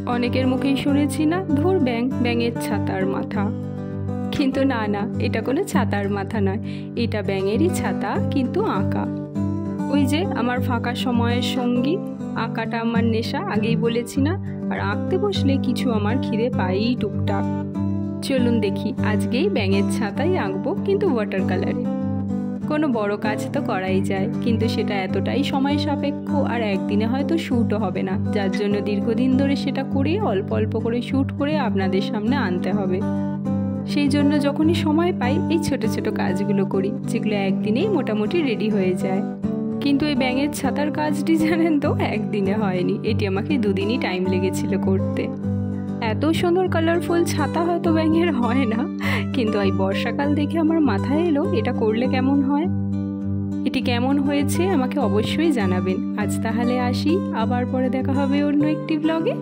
অনেকের মুখেই শুনেছি না, ধুর ব্যাঙের ছাতার মাথা। কিন্তু না না, এটা কোনো ছাতার মাথা নয়, এটা ব্যাঙেরই ছাতা, কিন্তু আঁকা। ওই যে আমার ফাঁকা সময়ের সঙ্গী, আঁকাটা আমার নেশা, আগেই বলেছি না। আর আঁকতে বসলে কিছু আমার খিদে পাইই টুকটাক। চলুন দেখি, আজকেই ব্যাঙের ছাতাই আঁকবো, কিন্তু ওয়াটার কালারে। কোনো বড় কাজ তো করাই যায়, কিন্তু সেটা এতটাই সময় সাপেক্ষ আর একদিনে হয়তো শ্যুটও হবে না, যার জন্য দীর্ঘদিন ধরে সেটা করে অল্প অল্প করে শ্যুট করে আপনাদের সামনে আনতে হবে। সেই জন্য যখনই সময় পাই এই ছোট ছোট কাজগুলো করি, যেগুলো একদিনেই মোটামুটি রেডি হয়ে যায়। কিন্তু এই ব্যাঙের ছাতার কাজটি জানেন তো, একদিনে হয়নি, এটি আমাকে দুদিনই টাইম লেগেছিল করতে। এত সুন্দর কালারফুল ছাতা হয়তো ব্যাঙের হয় না, কিন্তু এই বর্ষাকাল দেখে আমার মাথায় এলো এটা করলে কেমন হয়। এটি কেমন হয়েছে আমাকে অবশ্যই জানাবেন। আজ তাহলে আসি, আবার পরে দেখা হবে অন্য একটি ব্লগে।